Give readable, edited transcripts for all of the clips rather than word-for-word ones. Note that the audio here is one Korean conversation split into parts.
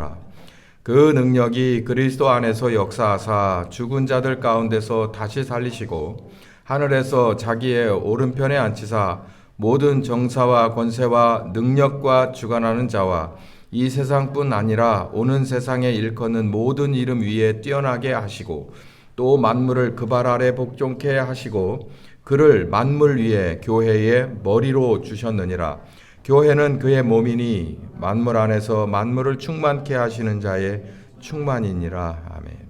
하시노라. 그 능력이 그리스도 안에서 역사하사 죽은 자들 가운데서 다시 살리시고 하늘에서 자기의 오른편에 앉히사 모든 정사와 권세와 능력과 주관하는 자와 이 세상뿐 아니라 오는 세상에 일컫는 모든 이름 위에 뛰어나게 하시고 또 만물을 그 발 아래 복종케 하시고 그를 만물 위에 교회의 머리로 주셨느니라. 교회는 그의 몸이니 만물 안에서 만물을 충만케 하시는 자의 충만이니라. 아멘.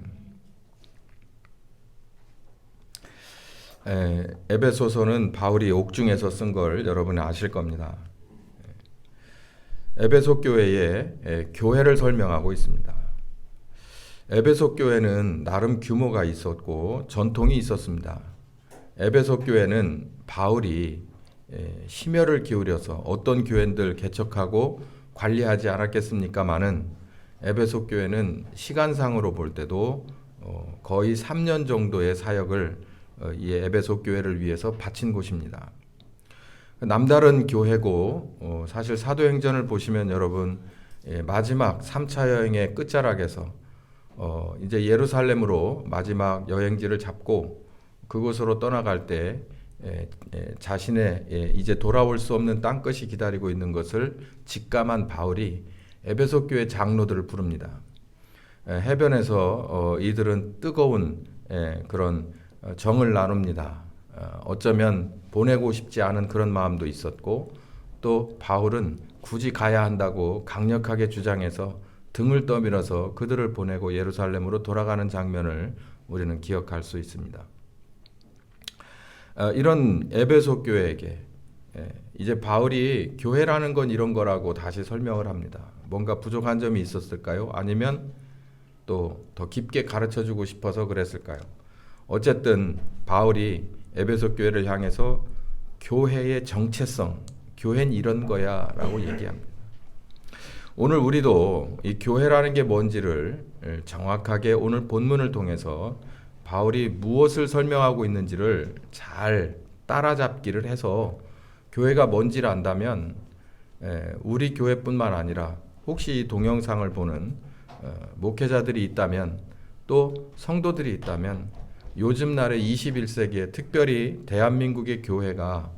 에베소서는 바울이 옥중에서 쓴 걸 여러분이 아실 겁니다. 에베소 교회의 교회를 설명하고 있습니다. 에베소 교회는 나름 규모가 있었고 전통이 있었습니다. 에베소 교회는 바울이 심혈을 기울여서 어떤 교회들 개척하고 관리하지 않았겠습니까마는 에베소 교회는 시간상으로 볼 때도 거의 3년 정도의 사역을 이 에베소 교회를 위해서 바친 곳입니다. 남다른 교회고 사실 사도행전을 보시면 여러분 마지막 3차 여행의 끝자락에서 이제 예루살렘으로 마지막 여행지를 잡고 그곳으로 떠나갈 때 자신의 이제 돌아올 수 없는 땅끝이 기다리고 있는 것을 직감한 바울이 에베소 교회 장로들을 부릅니다. 해변에서 이들은 뜨거운 그런 정을 나눕니다. 어쩌면 보내고 싶지 않은 그런 마음도 있었고 또 바울은 굳이 가야 한다고 강력하게 주장해서 등을 떠밀어서 그들을 보내고 예루살렘으로 돌아가는 장면을 우리는 기억할 수 있습니다. 이런 에베소 교회에게 이제 바울이 교회라는 건 이런 거라고 다시 설명을 합니다. 뭔가 부족한 점이 있었을까요? 아니면 또 더 깊게 가르쳐주고 싶어서 그랬을까요? 어쨌든 바울이 에베소 교회를 향해서 교회의 정체성, 교회는 이런 거야 라고 얘기합니다. 오늘 우리도 이 교회라는 게 뭔지를 정확하게 오늘 본문을 통해서 바울이 무엇을 설명하고 있는지를 잘 따라잡기를 해서 교회가 뭔지를 안다면 우리 교회뿐만 아니라 혹시 이 동영상을 보는 목회자들이 있다면 또 성도들이 있다면 요즘 날의 21세기에 특별히 대한민국의 교회가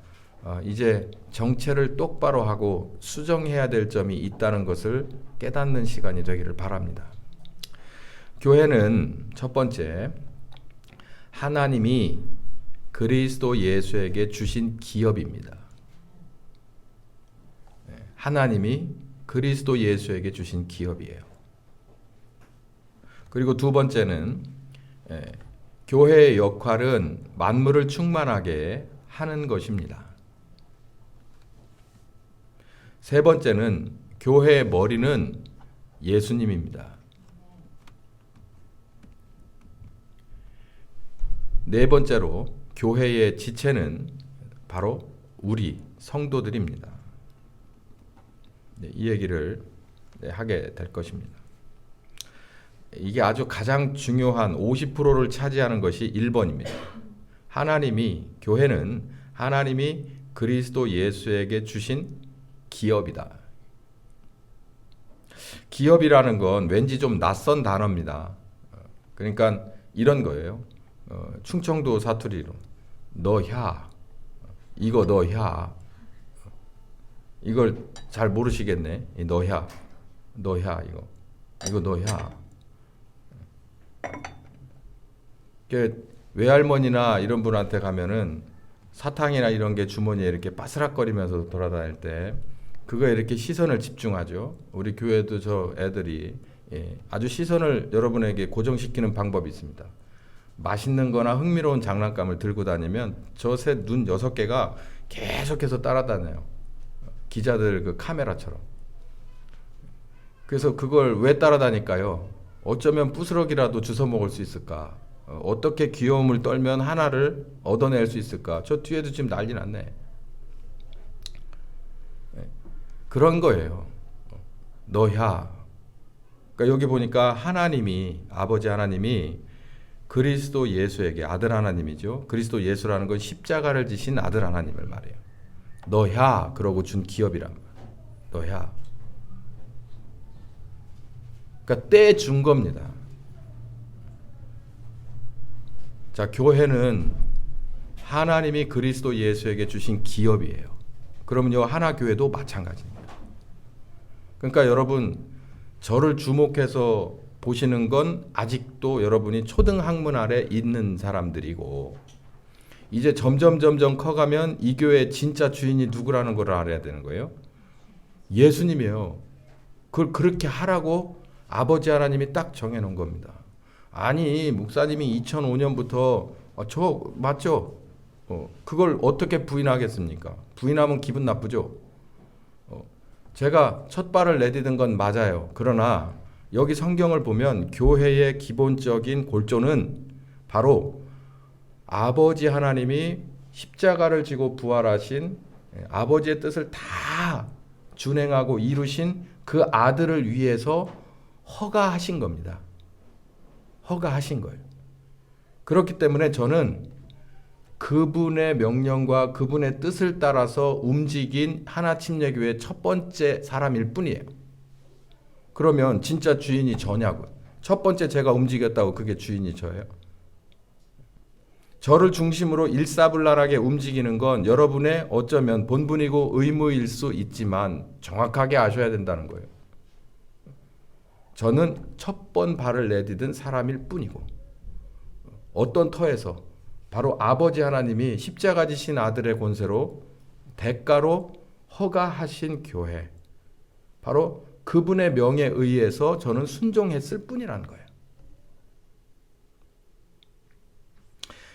이제 정체를 똑바로 하고 수정해야 될 점이 있다는 것을 깨닫는 시간이 되기를 바랍니다. 교회는 첫 번째, 하나님이 그리스도 예수에게 주신 기업입니다. 하나님이 그리스도 예수에게 주신 기업이에요. 그리고 두 번째는 교회의 역할은 만물을 충만하게 하는 것입니다. 세 번째는 교회의 머리는 예수님입니다. 네 번째로 교회의 지체는 바로 우리 성도들입니다. 이 얘기를 하게 될 것입니다. 이게 아주 가장 중요한 50%를 차지하는 것이 1번입니다. 교회는 하나님이 그리스도 예수에게 주신 기업이다. 기업이라는 건 왠지 좀 낯선 단어입니다. 그러니까 이런 거예요. 충청도 사투리로 너야 이거 너야 이걸 잘 모르시겠네. 너야 이거 너야. 외할머니나 이런 분한테 가면은 사탕이나 이런 게 주머니에 이렇게 바스락거리면서 돌아다닐 때 그거에 이렇게 시선을 집중하죠. 우리 교회도 저 애들이 아주 시선을 여러분에게 고정시키는 방법이 있습니다. 맛있는 거나 흥미로운 장난감을 들고 다니면 저 새 눈 6개가 계속해서 따라다녀요. 기자들 그 카메라처럼. 그래서 그걸 왜 따라다닐까요? 어쩌면 부스러기라도 주워 먹을 수 있을까? 어떻게 귀여움을 떨면 하나를 얻어낼 수 있을까? 저 뒤에도 지금 난리 났네. 그런 거예요. 너야. 그러니까 여기 보니까 아버지 하나님이 그리스도 예수에게, 아들 하나님이죠. 그리스도 예수라는 건 십자가를 지신 아들 하나님을 말해요. 너야 그러고 준 기업이란 말이에요. 너야. 그러니까 떼준 겁니다. 자, 교회는 하나님이 그리스도 예수에게 주신 기업이에요. 그러면요, 하나교회도 마찬가지입니다. 그러니까 여러분, 저를 주목해서 보시는 건 아직도 여러분이 초등학문 아래 있는 사람들이고, 이제 점점 커가면 이 교회의 진짜 주인이 누구라는 걸 알아야 되는 거예요. 예수님이에요. 그걸 그렇게 하라고 아버지 하나님이 딱 정해놓은 겁니다. 아니, 목사님이 2005년부터 저 맞죠? 그걸 어떻게 부인하겠습니까? 부인하면 기분 나쁘죠? 제가 첫 발을 내디딘 건 맞아요. 그러나 여기 성경을 보면 교회의 기본적인 골조는 바로 아버지 하나님이 십자가를 지고 부활하신 아버지의 뜻을 다 준행하고 이루신 그 아들을 위해서 허가하신 겁니다. 허가하신 거예요. 그렇기 때문에 저는 그분의 명령과 그분의 뜻을 따라서 움직인 하나침례교회의 첫 번째 사람일 뿐이에요. 그러면 진짜 주인이 저냐고요. 첫 번째 제가 움직였다고 그게 주인이 저예요. 저를 중심으로 일사불란하게 움직이는 건 여러분의 어쩌면 본분이고 의무일 수 있지만 정확하게 아셔야 된다는 거예요. 저는 첫 번 발을 내디딘 사람일 뿐이고, 어떤 터에서 바로 아버지 하나님이 십자가 지신 아들의 권세로 대가로 허가하신 교회, 바로 그분의 명에 의해서 저는 순종했을 뿐이라는 거예요.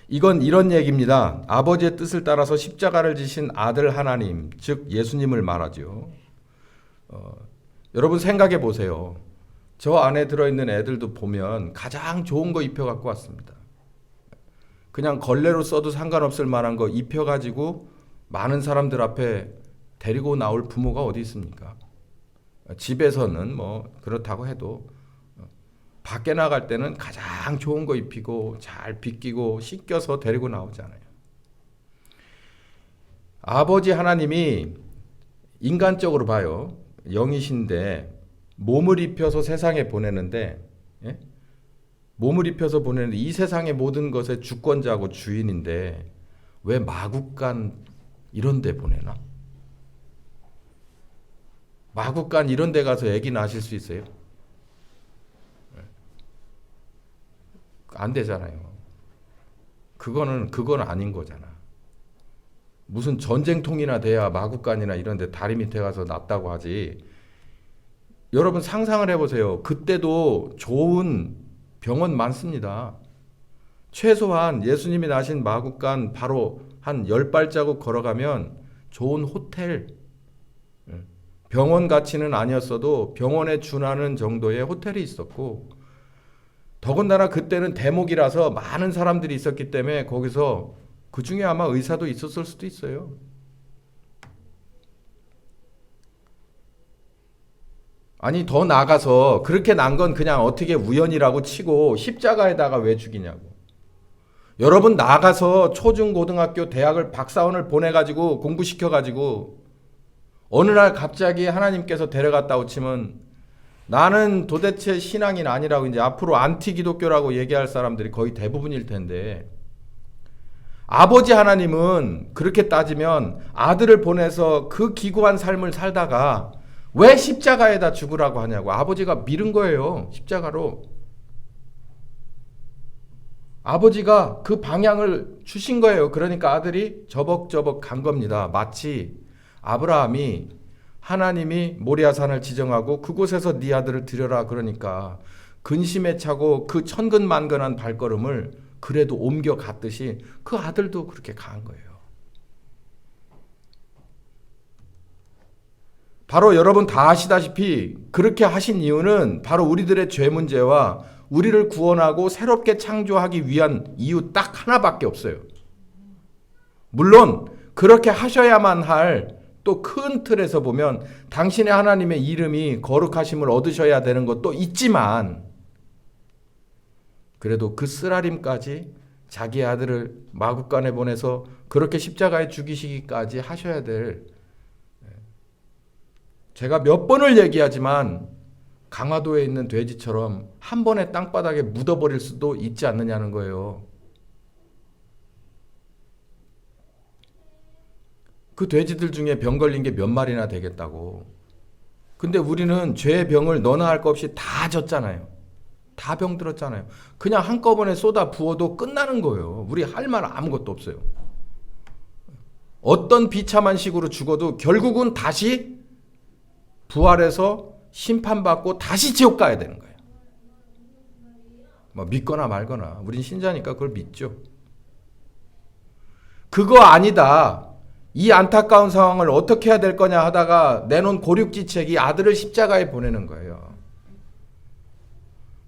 이건 이런 얘기입니다. 아버지의 뜻을 따라서 십자가를 지신 아들 하나님, 즉 예수님을 말하죠. 여러분 생각해 보세요. 저 안에 들어있는 애들도 보면 가장 좋은 거 입혀갖고 왔습니다. 그냥 걸레로 써도 상관없을 만한 거 입혀가지고 많은 사람들 앞에 데리고 나올 부모가 어디 있습니까? 집에서는 뭐 그렇다고 해도 밖에 나갈 때는 가장 좋은 거 입히고 잘 빗기고 씻겨서 데리고 나오잖아요. 아버지 하나님이 인간적으로 봐요. 영이신데 몸을 입혀서 세상에 보내는데, 몸을 입혀서 보내는데 이 세상의 모든 것의 주권자고 주인인데 왜 마국간 이런 데 보내나? 마국간 이런 데 가서 애기 낳으실 수 있어요? 안 되잖아요. 그건 아닌 거잖아. 무슨 전쟁통이나 돼야 마국간이나 이런 데 다리 밑에 가서 낳았다고 하지. 여러분 상상을 해보세요. 그때도 좋은 병원 많습니다. 최소한 예수님이 나신 마국간 바로 한 10발자국 걸어가면 좋은 호텔, 병원 가치는 아니었어도 병원에 준하는 정도의 호텔이 있었고, 더군다나 그때는 대목이라서 많은 사람들이 있었기 때문에 거기서 그 중에 아마 의사도 있었을 수도 있어요. 아니 더 나가서 그렇게 난 건 그냥 어떻게 우연이라고 치고 십자가에다가 왜 죽이냐고. 여러분 나가서 초중고등학교 대학을 박사원을 보내가지고 공부시켜가지고 어느 날 갑자기 하나님께서 데려갔다고 치면 나는 도대체 신앙인 아니라고 이제 앞으로 안티 기독교라고 얘기할 사람들이 거의 대부분일 텐데, 아버지 하나님은 그렇게 따지면 아들을 보내서 그 기구한 삶을 살다가 왜 십자가에다 죽으라고 하냐고. 아버지가 밀은 거예요. 십자가로. 아버지가 그 방향을 주신 거예요. 그러니까 아들이 저벅저벅 간 겁니다. 마치 아브라함이 하나님이 모리아산을 지정하고 그곳에서 네 아들을 드려라 그러니까 근심에 차고 그 천근만근한 발걸음을 그래도 옮겨갔듯이 그 아들도 그렇게 간 거예요. 바로 여러분 다 아시다시피 그렇게 하신 이유는 바로 우리들의 죄 문제와 우리를 구원하고 새롭게 창조하기 위한 이유 딱 하나밖에 없어요. 물론 그렇게 하셔야만 할 또 큰 틀에서 보면 당신의 하나님의 이름이 거룩하심을 얻으셔야 되는 것도 있지만, 그래도 그 쓰라림까지 자기 아들을 마국간에 보내서 그렇게 십자가에 죽이시기까지 하셔야 될, 제가 몇 번을 얘기하지만 강화도에 있는 돼지처럼 한 번에 땅바닥에 묻어버릴 수도 있지 않느냐는 거예요. 그 돼지들 중에 병 걸린 게 몇 마리나 되겠다고. 근데 우리는 죄의 병을 너나 할 것 없이 다 졌잖아요. 다 병들었잖아요. 그냥 한꺼번에 쏟아 부어도 끝나는 거예요. 우리 할 말 아무것도 없어요. 어떤 비참한 식으로 죽어도 결국은 다시 부활해서 심판받고 다시 지옥 가야 되는 거예요. 뭐 믿거나 말거나 우린 신자니까 그걸 믿죠. 그거 아니다. 이 안타까운 상황을 어떻게 해야 될 거냐 하다가 내놓은 고륙지책이 아들을 십자가에 보내는 거예요.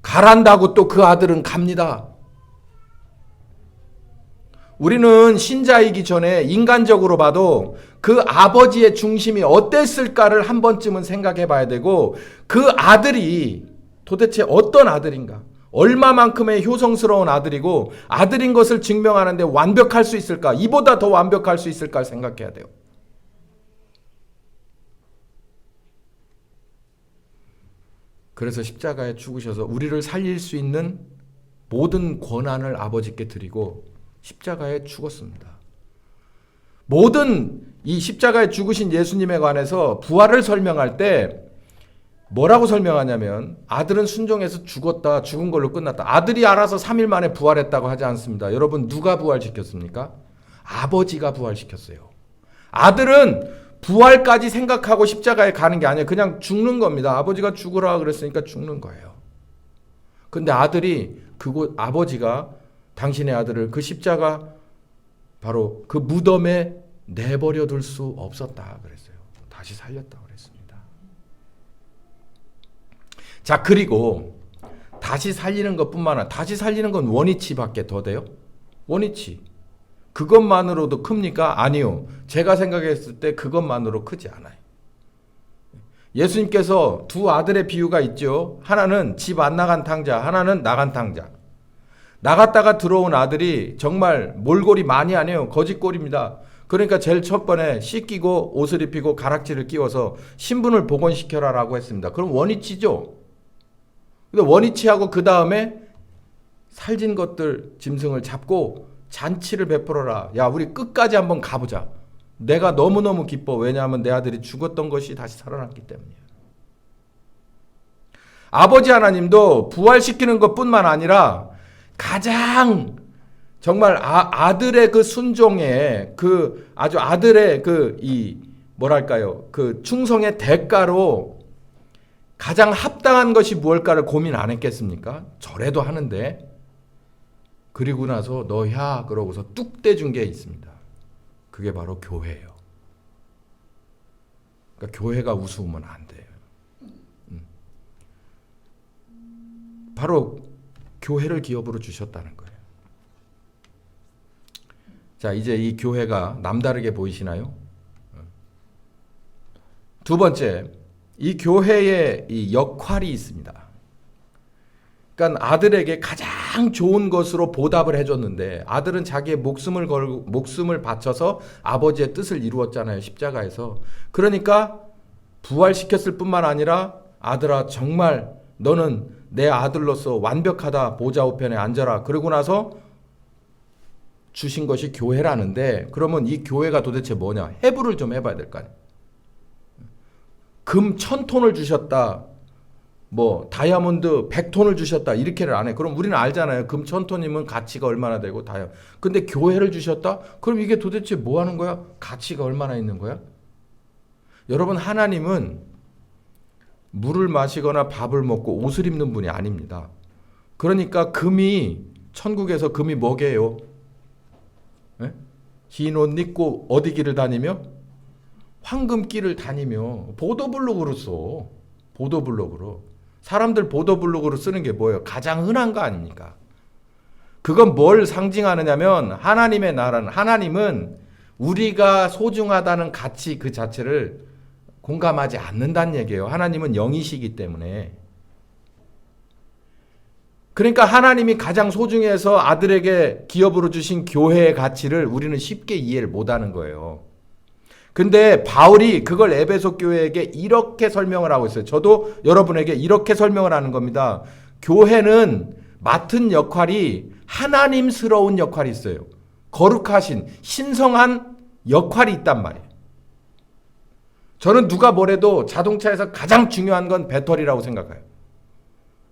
가란다고 또 그 아들은 갑니다. 우리는 신자이기 전에 인간적으로 봐도 그 아버지의 중심이 어땠을까를 한 번쯤은 생각해 봐야 되고, 그 아들이 도대체 어떤 아들인가, 얼마만큼의 효성스러운 아들이고 아들인 것을 증명하는데 완벽할 수 있을까, 이보다 더 완벽할 수 있을까 생각해야 돼요. 그래서 십자가에 죽으셔서 우리를 살릴 수 있는 모든 권한을 아버지께 드리고 십자가에 죽었습니다. 모든 이 십자가에 죽으신 예수님에 관해서 부활을 설명할 때 뭐라고 설명하냐면, 아들은 순종해서 죽었다, 죽은 걸로 끝났다. 아들이 알아서 3일 만에 부활했다고 하지 않습니다. 여러분, 누가 부활시켰습니까? 아버지가 부활시켰어요. 아들은 부활까지 생각하고 십자가에 가는 게 아니에요. 그냥 죽는 겁니다. 아버지가 죽으라 그랬으니까 죽는 거예요. 근데 아들이 아버지가 당신의 아들을 그 십자가 바로 그 무덤에 내버려 둘 수 없었다 그랬어요. 다시 살렸다고 그랬습니다. 자, 그리고 다시 살리는 것뿐만 아니라, 다시 살리는 건 원위치밖에 더 돼요? 원위치. 그것만으로도 큽니까? 아니요. 제가 생각했을 때 그것만으로 크지 않아요. 예수님께서 두 아들의 비유가 있죠. 하나는 집 안 나간 탕자, 하나는 나간 탕자. 나갔다가 들어온 아들이 정말 몰골이 많이 안 해요. 거짓골입니다. 그러니까 제일 첫 번에 씻기고 옷을 입히고 가락지를 끼워서 신분을 복원시켜라라고 했습니다. 그럼 원위치죠. 근데 원위치하고 그 다음에 살진 것들 짐승을 잡고 잔치를 베풀어라. 야, 우리 끝까지 한번 가보자. 내가 너무너무 기뻐. 왜냐하면 내 아들이 죽었던 것이 다시 살아났기 때문이에요. 아버지 하나님도 부활시키는 것뿐만 아니라 가장 정말 아들의 그 순종에 그 아주 아들의 그 뭐랄까요, 그 충성의 대가로 가장 합당한 것이 무엇일까를 고민 안 했겠습니까? 절에도 하는데. 그리고 나서 너야 그러고서 뚝 떼준 게 있습니다. 그게 바로 교회예요. 그러니까 교회가 우스우면 안 돼요. 바로 교회를 기업으로 주셨다는 거예요. 자, 이제 이 교회가 남다르게 보이시나요? 두 번째, 이 교회의 이 역할이 있습니다. 그러니까 아들에게 가장 좋은 것으로 보답을 해줬는데, 아들은 자기의 목숨을 바쳐서 아버지의 뜻을 이루었잖아요, 십자가에서. 그러니까 부활시켰을 뿐만 아니라, 아들아 정말 너는 내 아들로서 완벽하다, 보좌 우편에 앉아라. 그러고 나서 주신 것이 교회라는데, 그러면 이 교회가 도대체 뭐냐? 해부를 좀 해봐야 될 거 아니에요. 금 1000톤을 주셨다, 뭐 다이아몬드 100톤을 주셨다, 이렇게를 안 해. 그럼 우리는 알잖아요. 금 1000톤이면 가치가 얼마나 되고 근데 교회를 주셨다? 그럼 이게 도대체 뭐 하는 거야? 가치가 얼마나 있는 거야? 여러분, 하나님은 물을 마시거나 밥을 먹고 옷을 입는 분이 아닙니다. 그러니까 천국에서 금이 뭐게요? 흰 옷 입고 어디 길을 다니며? 황금길을 다니며. 보도블록으로 써. 보도블록으로. 사람들 보도블록으로 쓰는 게 뭐예요? 가장 흔한 거 아닙니까? 그건 뭘 상징하느냐면, 하나님의 나라는, 하나님은 우리가 소중하다는 가치 그 자체를 공감하지 않는다는 얘기예요. 하나님은 영이시기 때문에. 그러니까 하나님이 가장 소중해서 아들에게 기업으로 주신 교회의 가치를 우리는 쉽게 이해를 못하는 거예요. 근데 바울이 그걸 에베소 교회에게 이렇게 설명을 하고 있어요. 저도 여러분에게 이렇게 설명을 하는 겁니다. 교회는 맡은 역할이 하나님스러운 역할이 있어요. 거룩하신 신성한 역할이 있단 말이에요. 저는 누가 뭐래도 자동차에서 가장 중요한 건 배터리라고 생각해요.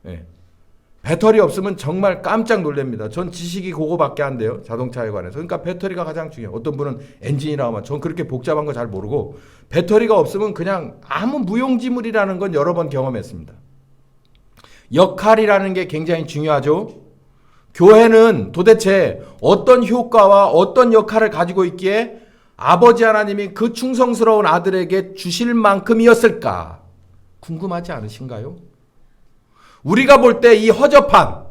예. 배터리 없으면 정말 깜짝 놀랍니다. 전 지식이 그거밖에 안 돼요. 자동차에 관해서. 그러니까 배터리가 가장 중요해요. 어떤 분은 엔진이라고 하면 전 그렇게 복잡한 거 잘 모르고 배터리가 없으면 그냥 아무 무용지물이라는 건 여러 번 경험했습니다. 역할이라는 게 굉장히 중요하죠. 교회는 도대체 어떤 효과와 어떤 역할을 가지고 있기에 아버지 하나님이 그 충성스러운 아들에게 주실 만큼이었을까? 궁금하지 않으신가요? 우리가 볼 때 이 허접한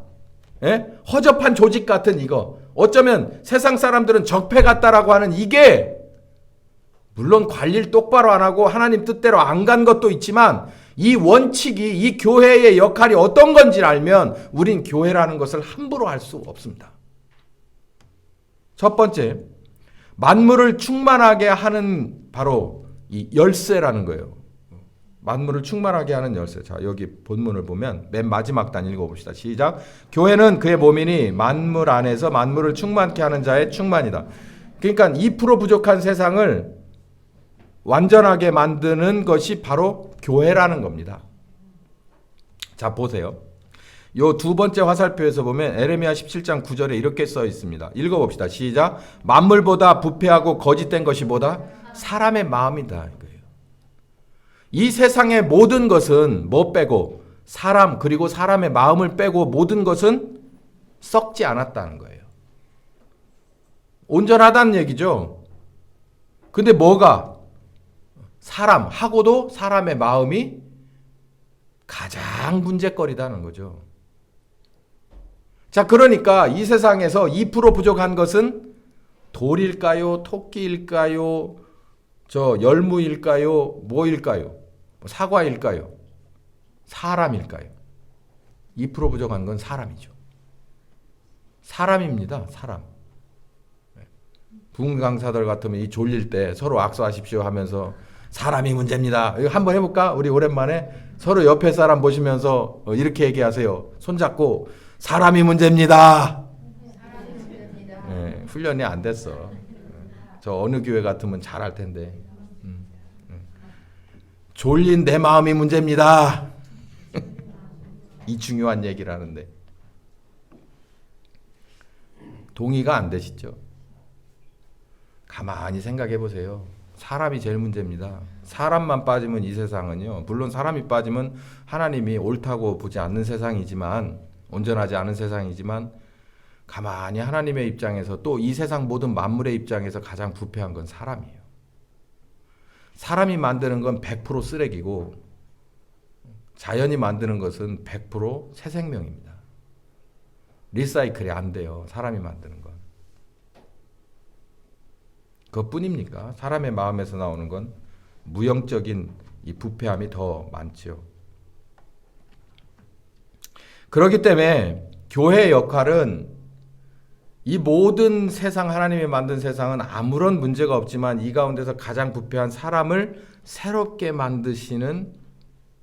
조직 같은 이거 어쩌면 세상 사람들은 적폐 같다라고 하는 이게 물론 관리를 똑바로 안 하고 하나님 뜻대로 안 간 것도 있지만 이 원칙이 이 교회의 역할이 어떤 건지를 알면 우린 교회라는 것을 함부로 할 수 없습니다. 첫 번째, 만물을 충만하게 하는 바로 이 열쇠라는 거예요. 만물을 충만하게 하는 열쇠. 자, 여기 본문을 보면 맨 마지막 단 읽어봅시다. 시작. 교회는 그의 몸이니 만물 안에서 만물을 충만케 하는 자의 충만이다. 그러니까 2% 부족한 세상을 완전하게 만드는 것이 바로 교회라는 겁니다. 자, 보세요. 요 두 번째 화살표에서 보면 에레미야 17장 9절에 이렇게 써 있습니다. 읽어봅시다. 시작. 만물보다 부패하고 거짓된 것이 뭐다? 사람의 마음이다. 이 세상의 모든 것은 뭐 빼고 사람 그리고 사람의 마음을 빼고 모든 것은 썩지 않았다는 거예요. 온전하다는 얘기죠. 근데 뭐가? 사람하고도 사람의 마음이 가장 문제거리다는 거죠. 자, 그러니까 이 세상에서 2% 부족한 것은 돌일까요? 토끼일까요? 열무일까요? 뭐일까요? 사과일까요? 사람일까요? 2% 부족한 건 사람이죠. 사람입니다. 사람. 부흥 강사들 같으면 이 졸릴 때 서로 악수하십시오 하면서 사람이 문제입니다. 이거 한번 해볼까? 우리 오랜만에 서로 옆에 사람 보시면서 이렇게 얘기하세요. 손잡고 사람이 문제입니다. 네, 훈련이 안 됐어. 저 어느 교회 같으면 잘할 텐데. 졸린 내 마음이 문제입니다. 이 중요한 얘기를 하는데 동의가 안 되시죠? 가만히 생각해 보세요. 사람이 제일 문제입니다. 사람만 빠지면 이 세상은요. 물론 사람이 빠지면 하나님이 옳다고 보지 않는 세상이지만 온전하지 않은 세상이지만 가만히 하나님의 입장에서 또 이 세상 모든 만물의 입장에서 가장 부패한 건 사람이에요. 사람이 만드는 건 100% 쓰레기고 자연이 만드는 것은 100% 새 생명입니다. 리사이클이 안 돼요. 사람이 만드는 건. 그것뿐입니까? 사람의 마음에서 나오는 건 무형적인 이 부패함이 더 많죠. 그렇기 때문에 교회의 역할은 이 모든 세상 하나님이 만든 세상은 아무런 문제가 없지만 이 가운데서 가장 부패한 사람을 새롭게 만드시는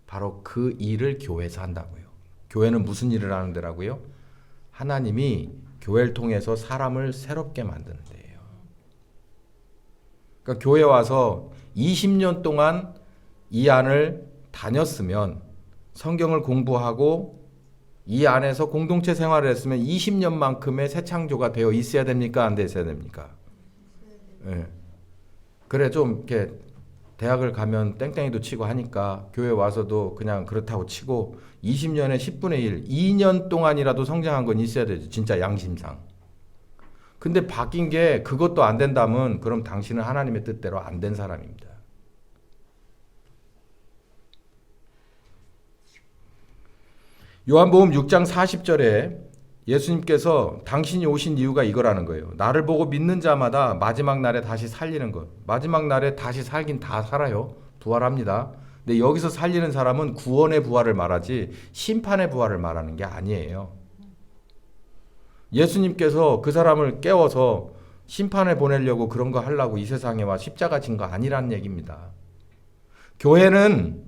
바로 그 일을 교회에서 한다고요. 교회는 무슨 일을 하는 데라고요? 하나님이 교회를 통해서 사람을 새롭게 만드는 데예요. 그러니까 교회 와서 20년 동안 이 안을 다녔으면 성경을 공부하고 이 안에서 공동체 생활을 했으면 20년만큼의 새 창조가 되어 있어야 됩니까? 안 있어야 됩니까? 네. 그래 좀 이렇게 대학을 가면 땡땡이도 치고 하니까 교회 와서도 그냥 그렇다고 치고 20년에 10분의 1, 2년 동안이라도 성장한 건 있어야 되죠. 진짜 양심상. 근데 바뀐 게 그것도 안 된다면 그럼 당신은 하나님의 뜻대로 안 된 사람입니다. 요한복음 6장 40절에 예수님께서 당신이 오신 이유가 이거라는 거예요. 나를 보고 믿는 자마다 마지막 날에 다시 살리는 것. 마지막 날에 다시 살긴 다 살아요. 부활합니다. 근데 여기서 살리는 사람은 구원의 부활을 말하지 심판의 부활을 말하는 게 아니에요. 예수님께서 그 사람을 깨워서 심판에 보내려고 그런 거 하려고 이 세상에 와 십자가 진 거 아니란 얘기입니다. 교회는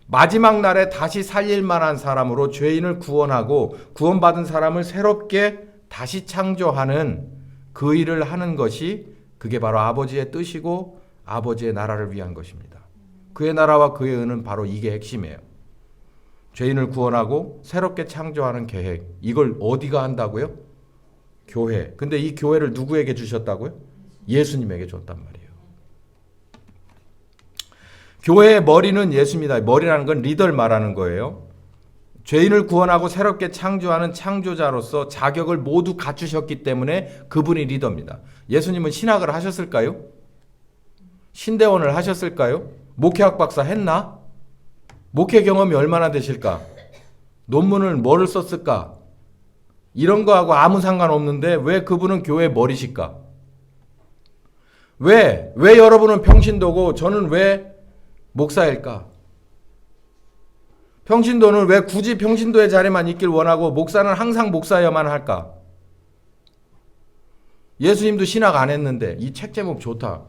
마지막 날에 다시 살릴 만한 사람으로 죄인을 구원하고 구원받은 사람을 새롭게 다시 창조하는 그 일을 하는 것이 그게 바로 아버지의 뜻이고 아버지의 나라를 위한 것입니다. 그의 나라와 그의 은은 바로 이게 핵심이에요. 죄인을 구원하고 새롭게 창조하는 계획. 이걸 어디가 한다고요? 교회. 근데 이 교회를 누구에게 주셨다고요? 예수님에게 줬단 말이에요. 교회의 머리는 예수입니다. 머리라는 건 리더를 말하는 거예요. 죄인을 구원하고 새롭게 창조하는 창조자로서 자격을 모두 갖추셨기 때문에 그분이 리더입니다. 예수님은 신학을 하셨을까요? 신대원을 하셨을까요? 목회학 박사 했나? 목회 경험이 얼마나 되실까? 논문을 뭐를 썼을까? 이런 거하고 아무 상관없는데 왜 그분은 교회 머리실까? 왜 여러분은 평신도고 저는 왜 목사일까? 평신도는 왜 굳이 평신도의 자리만 있길 원하고 목사는 항상 목사여만 할까? 예수님도 신학 안 했는데. 이 책 제목 좋다.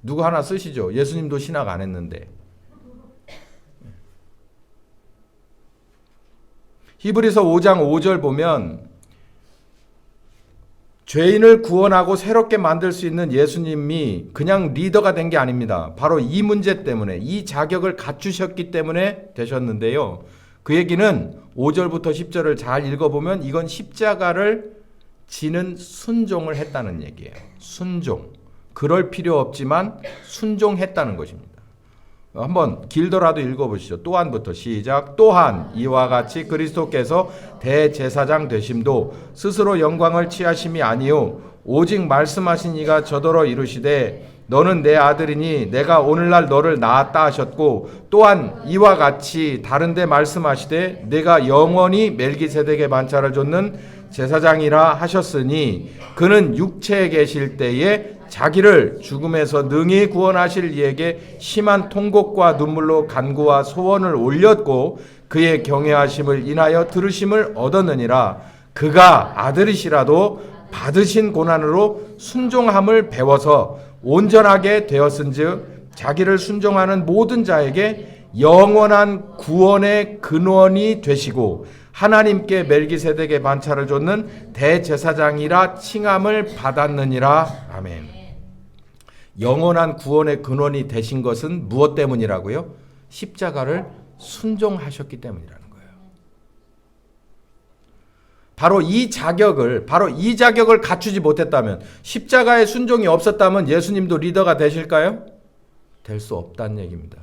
누구 하나 쓰시죠. 예수님도 신학 안 했는데. 히브리서 5장 5절 보면 죄인을 구원하고 새롭게 만들 수 있는 예수님이 그냥 리더가 된 게 아닙니다. 바로 이 문제 때문에, 이 자격을 갖추셨기 때문에 되셨는데요. 그 얘기는 5절부터 10절을 잘 읽어보면 이건 십자가를 지는 순종을 했다는 얘기예요. 순종. 그럴 필요 없지만 순종했다는 것입니다. 한번 길더라도 읽어보시죠. 또한부터 시작. 또한 이와 같이 그리스도께서 대제사장 되심도 스스로 영광을 취하심이 아니요 오직 말씀하신 이가 저더러 이르시되 너는 내 아들이니 내가 오늘날 너를 낳았다 하셨고 또한 이와 같이 다른데 말씀하시되 내가 영원히 멜기세덱의 반차를 좇는 제사장이라 하셨으니 그는 육체에 계실 때에 자기를 죽음에서 능히 구원하실 이에게 심한 통곡과 눈물로 간구와 소원을 올렸고 그의 경외하심을 인하여 들으심을 얻었느니라. 그가 아들이시라도 받으신 고난으로 순종함을 배워서 온전하게 되었은즉 자기를 순종하는 모든 자에게 영원한 구원의 근원이 되시고 하나님께 멜기세덱의 반차를 좇는 대제사장이라 칭함을 받았느니라. 아멘. 영원한 구원의 근원이 되신 것은 무엇 때문이라고요? 십자가를 순종하셨기 때문이라는 거예요. 바로 이 자격을 갖추지 못했다면, 십자가의 순종이 없었다면 예수님도 리더가 되실까요? 될 수 없다는 얘기입니다.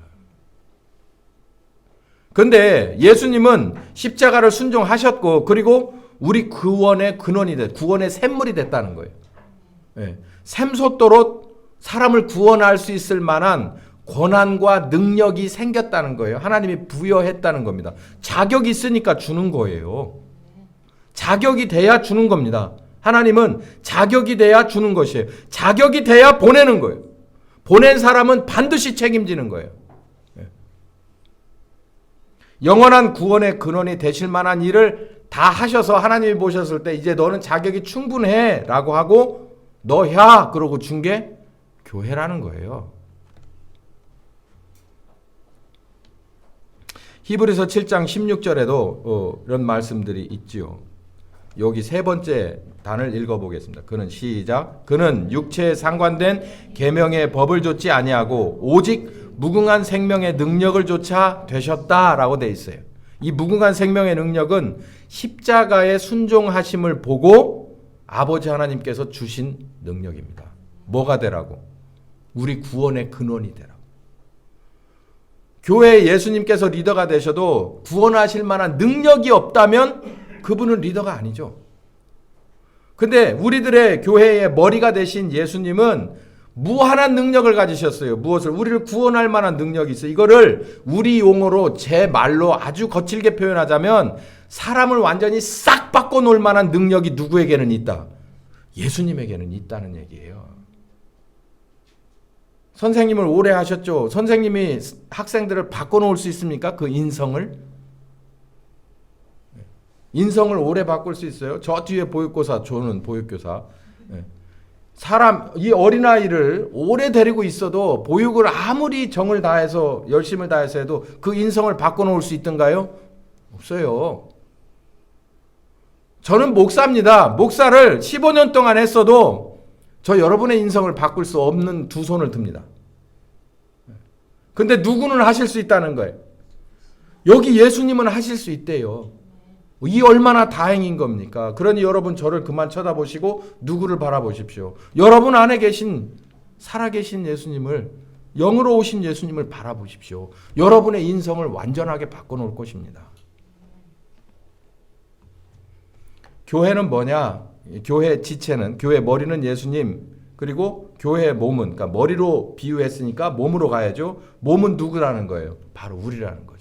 근데 예수님은 십자가를 순종하셨고 그리고 우리 구원의 근원이 구원의 샘물이 됐다는 거예요. 네. 샘솟도록 사람을 구원할 수 있을 만한 권한과 능력이 생겼다는 거예요. 하나님이 부여했다는 겁니다. 자격이 있으니까 주는 거예요. 자격이 돼야 주는 겁니다. 하나님은 자격이 돼야 주는 것이에요. 자격이 돼야 보내는 거예요. 보낸 사람은 반드시 책임지는 거예요. 영원한 구원의 근원이 되실 만한 일을 다 하셔서 하나님이 보셨을 때 이제 너는 자격이 충분해 라고 하고 너 야 그러고 준 게 교회라는 거예요. 히브리서 7장 16절에도 이런 말씀들이 있지요. 여기 세 번째 단을 읽어보겠습니다. 그는 시작. 그는 육체에 상관된 계명의 법을 좇지 아니하고 오직 무궁한 생명의 능력을 좇아 되셨다라고 돼 있어요. 이 무궁한 생명의 능력은 십자가의 순종하심을 보고 아버지 하나님께서 주신 능력입니다. 뭐가 되라고? 우리 구원의 근원이 되라고. 교회에 예수님께서 리더가 되셔도 구원하실 만한 능력이 없다면 그분은 리더가 아니죠. 근데 우리들의 교회의 머리가 되신 예수님은 무한한 능력을 가지셨어요. 무엇을? 우리를 구원할 만한 능력이 있어요. 이거를 우리 용어로 제 말로 아주 거칠게 표현하자면 사람을 완전히 싹 바꿔놓을 만한 능력이 누구에게는 있다? 예수님에게는 있다는 얘기예요. 선생님을 오래 하셨죠. 선생님이 학생들을 바꿔놓을 수 있습니까? 그 인성을 오래 바꿀 수 있어요. 저 뒤에 보육교사, 저는 보육교사. 이 어린아이를 오래 데리고 있어도 보육을 아무리 정을 다해서 열심을 다해서 해도 그 인성을 바꿔놓을 수 있던가요? 없어요. 저는 목사입니다. 목사를 15년 동안 했어도 저 여러분의 인성을 바꿀 수 없는 두 손을 듭니다. 근데 누구는 하실 수 있다는 거예요. 여기 예수님은 하실 수 있대요. 이 얼마나 다행인 겁니까? 그러니 여러분 저를 그만 쳐다보시고 누구를 바라보십시오. 여러분 안에 계신 살아계신 예수님을, 영으로 오신 예수님을 바라보십시오. 여러분의 인성을 완전하게 바꿔놓을 것입니다. 교회는 뭐냐? 교회 지체는, 교회 머리는 예수님, 그리고 교회의 몸은, 그러니까 머리로 비유했으니까 몸으로 가야죠. 몸은 누구라는 거예요? 바로 우리라는 거죠.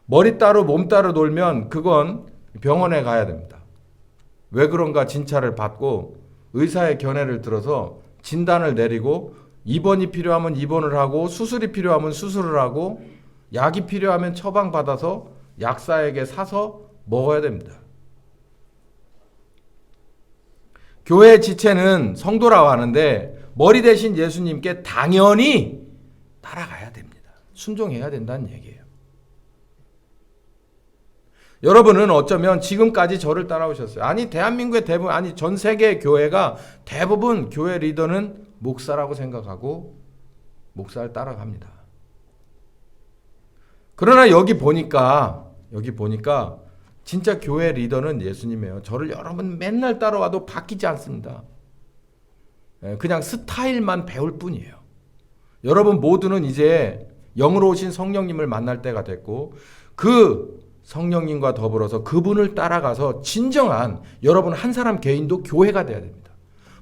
머리 따로 몸 따로 놀면 그건 병원에 가야 됩니다. 왜 그런가 진찰을 받고 의사의 견해를 들어서 진단을 내리고 입원이 필요하면 입원을 하고 수술이 필요하면 수술을 하고 약이 필요하면 처방받아서 약사에게 사서 먹어야 됩니다. 교회의 지체는 성도라고 하는데 머리 대신 예수님께 당연히 따라가야 됩니다. 순종해야 된다는 얘기예요. 여러분은 어쩌면 지금까지 저를 따라오셨어요. 아니 대한민국의 대부분, 아니 전 세계 교회가 대부분 교회 리더는 목사라고 생각하고 목사를 따라갑니다. 그러나 여기 보니까 진짜 교회 리더는 예수님이에요. 저를 여러분 맨날 따라와도 바뀌지 않습니다. 그냥 스타일만 배울 뿐이에요. 여러분 모두는 이제 영으로 오신 성령님을 만날 때가 됐고 그 성령님과 더불어서 그분을 따라가서 진정한 여러분 한 사람 개인도 교회가 돼야 됩니다.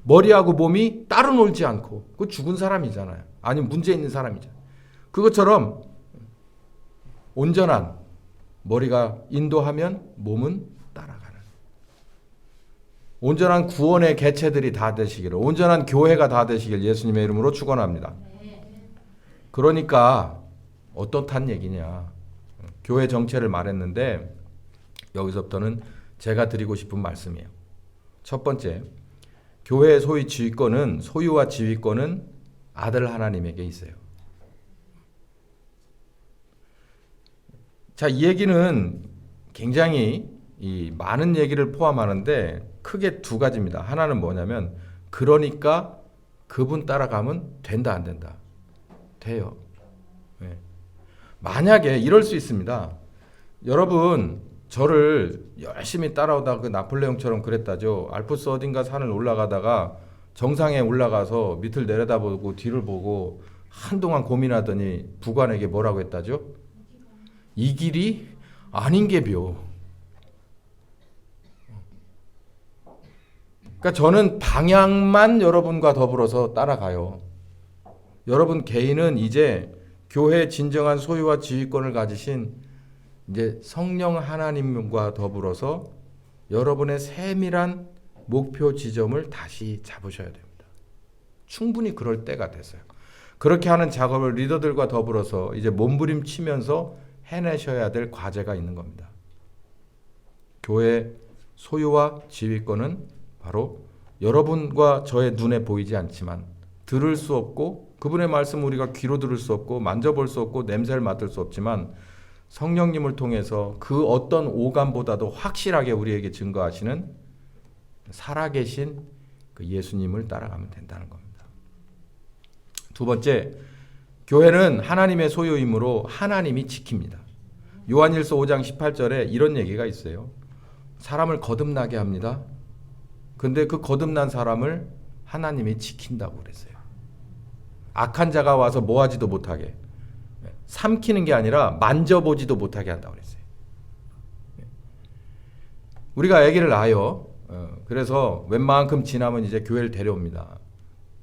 머리하고 몸이 따로 놀지 않고 그 죽은 사람이잖아요. 아니면 문제 있는 사람이잖아요. 그것처럼 온전한 머리가 인도하면 몸은 따라가는 온전한 구원의 개체들이 다 되시기를, 온전한 교회가 다 되시길 예수님의 이름으로 축원합니다. 그러니까 어떻단 얘기냐. 교회 정체를 말했는데 여기서부터는 제가 드리고 싶은 말씀이에요. 첫 번째, 교회의 소유와 지휘권은 아들 하나님에게 있어요. 자, 이 얘기는 굉장히 많은 얘기를 포함하는데 크게 두 가지입니다. 하나는 뭐냐면 그러니까 그분 따라가면 된다 안 된다? 돼요. 네. 만약에 이럴 수 있습니다. 여러분 저를 열심히 따라오다가 그 나폴레옹처럼 그랬다죠. 알프스 어딘가 산을 올라가다가 정상에 올라가서 밑을 내려다보고 뒤를 보고 한동안 고민하더니 부관에게 뭐라고 했다죠? 이 길이 아닌 게벼. 그러니까 저는 방향만 여러분과 더불어서 따라가요. 여러분 개인은 이제 교회의 진정한 소유와 지휘권을 가지신 이제 성령 하나님과 더불어서 여러분의 세밀한 목표 지점을 다시 잡으셔야 됩니다. 충분히 그럴 때가 됐어요. 그렇게 하는 작업을 리더들과 더불어서 이제 몸부림치면서 해내셔야 될 과제가 있는 겁니다. 교회 소유와 지휘권은 바로 여러분과 저의 눈에 보이지 않지만 들을 수 없고 그분의 말씀 우리가 귀로 들을 수 없고 만져볼 수 없고 냄새를 맡을 수 없지만 성령님을 통해서 그 어떤 오감보다도 확실하게 우리에게 증거하시는 살아계신 그 예수님을 따라가면 된다는 겁니다. 두 번째, 교회는 하나님의 소유이므로 하나님이 지킵니다. 요한일서 5장 18절에 이런 얘기가 있어요. 사람을 거듭나게 합니다. 근데 그 거듭난 사람을 하나님이 지킨다고 그랬어요. 악한 자가 와서 뭐하지도 못하게, 삼키는 게 아니라 만져보지도 못하게 한다고 그랬어요. 우리가 아기를 낳아요. 그래서 웬만큼 지나면 이제 교회를 데려옵니다.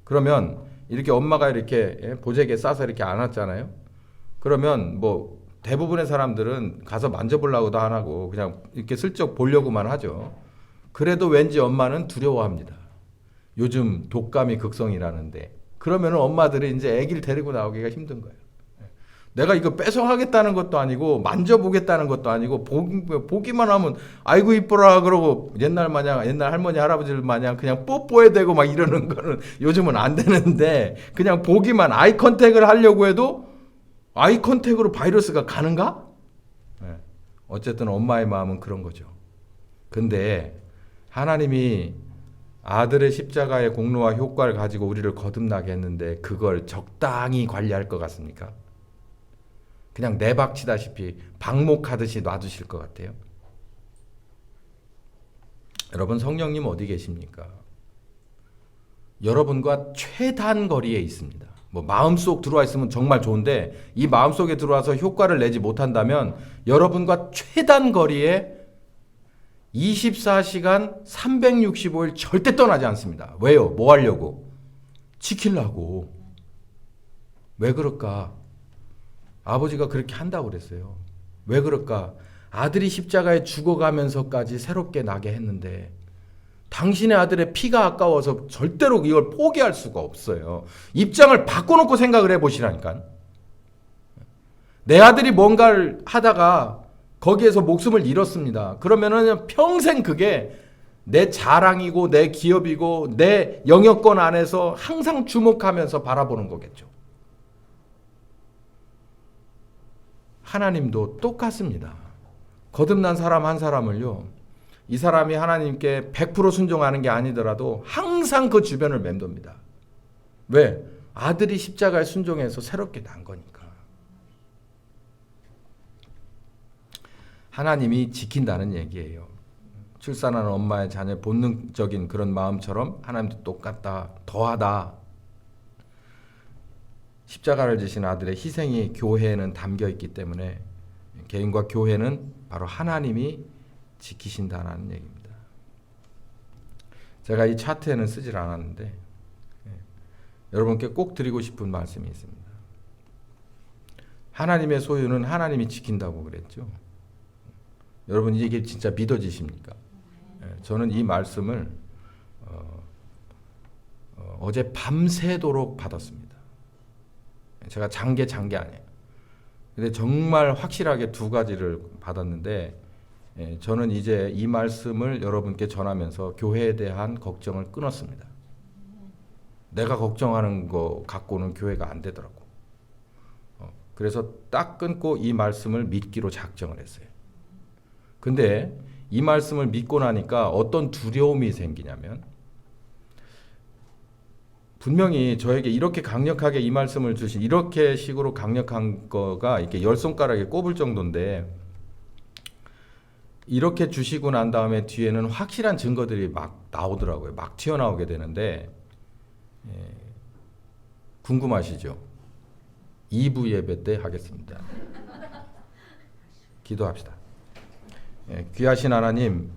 그러면 이렇게 엄마가 이렇게 보재기에 싸서 이렇게 안았잖아요. 그러면 뭐 대부분의 사람들은 가서 만져보려고도 안 하고 그냥 이렇게 슬쩍 보려고만 하죠. 그래도 왠지 엄마는 두려워합니다. 요즘 독감이 극성이라는데 그러면 엄마들이 이제 아기를 데리고 나오기가 힘든 거예요. 내가 이거 뺏어가겠다는 것도 아니고 만져보겠다는 것도 아니고 보기만 하면 아이고 이뻐라 그러고 옛날 마냥 옛날 할머니 할아버지들 마냥 그냥 뽀뽀해야 되고 막 이러는 거는 요즘은 안 되는데 그냥 보기만 아이 컨택을 하려고 해도 아이 컨택으로 바이러스가 가는가? 네. 어쨌든 엄마의 마음은 그런 거죠. 근데 하나님이 아들의 십자가의 공로와 효과를 가지고 우리를 거듭나게 했는데 그걸 적당히 관리할 것 같습니까? 그냥 내박치다시피 방목하듯이 놔두실 것 같아요. 여러분 성령님 어디 계십니까? 여러분과 최단 거리에 있습니다. 뭐 마음속 들어와 있으면 정말 좋은데 이 마음속에 들어와서 효과를 내지 못한다면 여러분과 최단 거리에 24시간 365일 절대 떠나지 않습니다. 왜요? 뭐 하려고? 지키려고. 왜 그럴까? 아버지가 그렇게 한다고 그랬어요. 왜 그럴까? 아들이 십자가에 죽어가면서까지 새롭게 나게 했는데 당신의 아들의 피가 아까워서 절대로 이걸 포기할 수가 없어요. 입장을 바꿔놓고 생각을 해보시라니까. 내 아들이 뭔가를 하다가 거기에서 목숨을 잃었습니다. 그러면은 평생 그게 내 자랑이고 내 기업이고 내 영역권 안에서 항상 주목하면서 바라보는 거겠죠. 하나님도 똑같습니다. 거듭난 사람 한 사람을요, 이 사람이 하나님께 100% 순종하는 게 아니더라도 항상 그 주변을 맴돕니다. 왜? 아들이 십자가에 순종해서 새롭게 난 거니까. 하나님이 지킨다는 얘기예요. 출산하는 엄마의 자녀 본능적인 그런 마음처럼 하나님도 똑같다, 더하다. 십자가를 지신 아들의 희생이 교회에는 담겨 있기 때문에 개인과 교회는 바로 하나님이 지키신다는 얘기입니다. 제가 이 차트에는 쓰질 않았는데 여러분께 꼭 드리고 싶은 말씀이 있습니다. 하나님의 소유는 하나님이 지킨다고 그랬죠. 여러분 이게 진짜 믿어지십니까? 저는 이 말씀을 어제 밤새도록 받았습니다. 제가 잔 게 아니에요. 근데 정말 확실하게 두 가지를 받았는데 저는 이제 이 말씀을 여러분께 전하면서 교회에 대한 걱정을 끊었습니다. 내가 걱정하는 거 갖고는 교회가 안 되더라고. 그래서 딱 끊고 이 말씀을 믿기로 작정을 했어요. 근데 이 말씀을 믿고 나니까 어떤 두려움이 생기냐면 분명히 저에게 이렇게 강력하게 이 말씀을 주신 이렇게 식으로 강력한 거가 이렇게 10손가락에 꼽을 정도인데 이렇게 주시고 난 다음에 뒤에는 확실한 증거들이 막 나오더라고요. 막 튀어나오게 되는데 궁금하시죠? 2부 예배 때 하겠습니다. 기도합시다. 귀하신 하나님,